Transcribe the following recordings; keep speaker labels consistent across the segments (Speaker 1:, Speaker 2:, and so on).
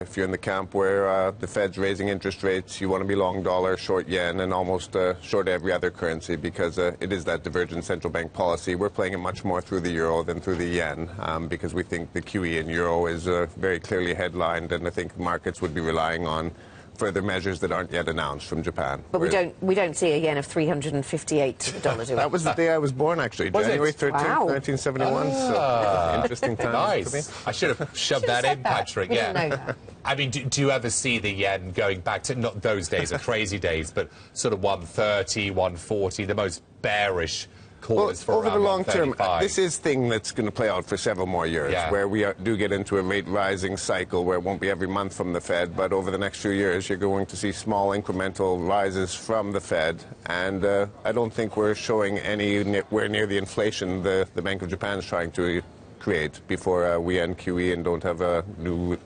Speaker 1: If you're in the camp where the Fed's raising interest rates, you want to be long dollar, short yen, and almost short every other currency because it is that divergent central bank policy. We're playing it much more through the euro than through the yen because we think the QE in euro is very clearly headlined, and I think markets would be relying on further measures that aren't yet announced from Japan.
Speaker 2: But we don't see a yen of $358 to the dollar, do we?
Speaker 1: That was the day I was born, actually, January 13th,
Speaker 2: Wow.
Speaker 1: 1971. So interesting time.
Speaker 3: Nice. I should have shoved that in, Patrick.
Speaker 2: We
Speaker 3: Yeah.
Speaker 2: didn't know that.
Speaker 3: I mean, do you ever see the yen going back to, not those days are crazy days, but sort of 130, 140, the most bearish callers for
Speaker 1: over
Speaker 3: around
Speaker 1: the long term,
Speaker 3: 135?
Speaker 1: this is thing that's going to play out for several more years, where we do get into a rate rising cycle where it won't be every month from the Fed, but over the next few years you're going to see small incremental rises from the Fed, and I don't think we're showing anywhere near the inflation the Bank of Japan is trying to create before we end QE and don't have new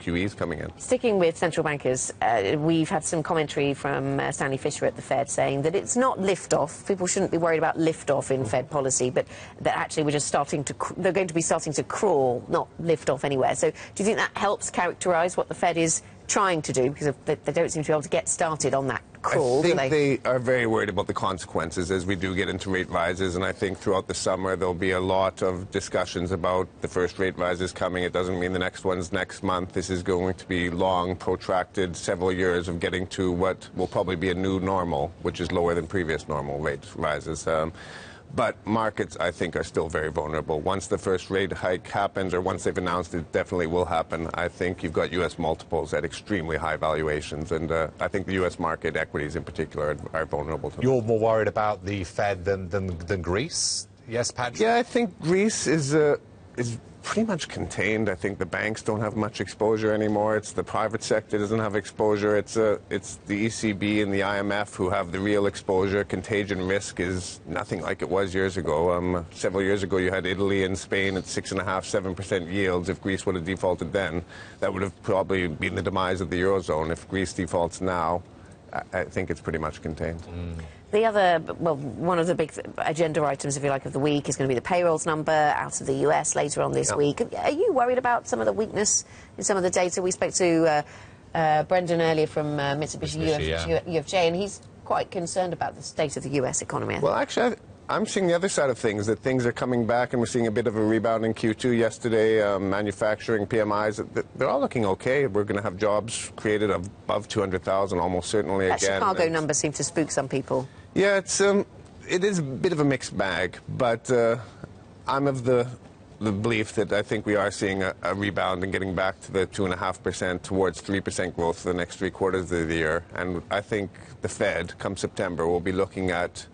Speaker 1: QEs coming in.
Speaker 2: Sticking with central bankers, we've had some commentary from Stanley Fischer at the Fed saying that it's not lift-off. People shouldn't be worried about lift-off in Fed policy, but that actually we're just they're going to be starting to crawl, not lift-off anywhere. So do you think that helps characterise what the Fed is trying to do? Because they don't seem to be able to get started on that crawl,
Speaker 1: I think they are very worried about the consequences as we do get into rate rises, and I think throughout the summer there'll be a lot of discussions about the first rate rises coming. It doesn't mean the next one's next month. This is going to be long, protracted, several years of getting to what will probably be a new normal, which is lower than previous normal rate rises. But markets, I think, are still very vulnerable. Once the first rate hike happens, or once they've announced it definitely will happen, I think you've got U.S. multiples at extremely high valuations. And I think the U.S. market, equities in particular, are vulnerable to them.
Speaker 3: You're more worried about the Fed than Greece? Yes, Patrick?
Speaker 1: Yeah, I think Greece is pretty much contained. I think the banks don't have much exposure anymore. It's the private sector doesn't have exposure. It's the ECB and the IMF who have the real exposure. Contagion risk is nothing like it was years ago. Several years ago, you had Italy and Spain at 6.5–7% yields. If Greece would have defaulted then, that would have probably been the demise of the Eurozone. If Greece defaults now, I think it's pretty much contained.
Speaker 2: The other, well, one of the big agenda items, if you like, of the week is going to be the payrolls number out of the US later on this week. Are you worried about some of the weakness in some of the data? We spoke to Brendan earlier from Mitsubishi UFJ, and he's quite concerned about the state of the US economy.
Speaker 1: Well, actually, I'm seeing the other side of things, that things are coming back, and we're seeing a bit of a rebound in Q2 yesterday. Manufacturing, PMIs, they're all looking okay. We're going to have jobs created above 200,000 almost certainly
Speaker 2: that
Speaker 1: again.
Speaker 2: Chicago number seemed to spook some people.
Speaker 1: Yeah, it is a bit of a mixed bag, but I'm of the belief that I think we are seeing a rebound and getting back to the 2.5% towards 3% growth for the next 3 quarters of the year. And I think the Fed, come September, will be looking at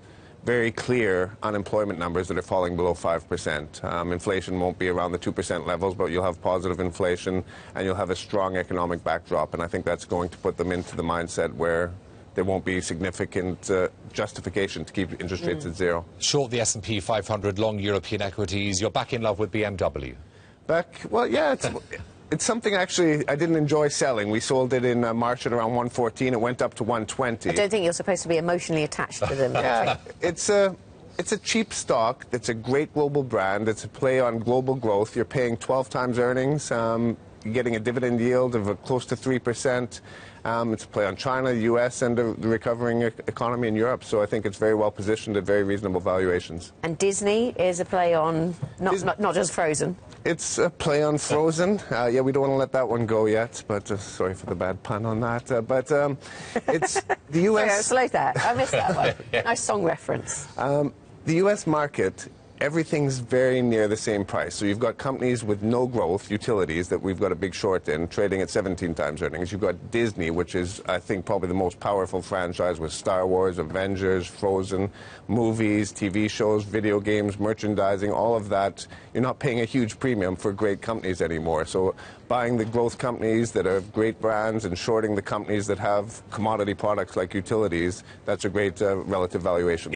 Speaker 1: very clear unemployment numbers that are falling below 5%. Inflation won't be around the 2% levels, but you'll have positive inflation and you'll have a strong economic backdrop. And I think that's going to put them into the mindset where there won't be significant justification to keep interest rates at zero.
Speaker 3: Short the S&P 500, long European equities. You're back in love with BMW.
Speaker 1: Well, yeah, it's something actually I didn't enjoy selling. We sold it in March at around 114. It went up to 120.
Speaker 2: I don't think you're supposed to be emotionally attached to them.
Speaker 1: Yeah, it's a cheap stock. It's a great global brand. It's a play on global growth. You're paying 12 times earnings. You're getting a dividend yield of close to 3%. It's a play on China, the U.S., and the recovering economy in Europe. So I think it's very well positioned at very reasonable valuations.
Speaker 2: And Disney is a play on not just Frozen.
Speaker 1: It's a play on Frozen. Yeah, we don't want to let that one go yet, but sorry for the bad pun on that. But it's the U.S.
Speaker 2: Sorry, slow that. I missed that one. Nice song reference.
Speaker 1: The U.S. market, everything's very near the same price. So you've got companies with no growth, utilities, that we've got a big short in, trading at 17 times earnings. You've got Disney, which is, I think, probably the most powerful franchise with Star Wars, Avengers, Frozen, movies, TV shows, video games, merchandising, all of that. You're not paying a huge premium for great companies anymore. So buying the growth companies that have great brands and shorting the companies that have commodity products like utilities, that's a great relative valuation.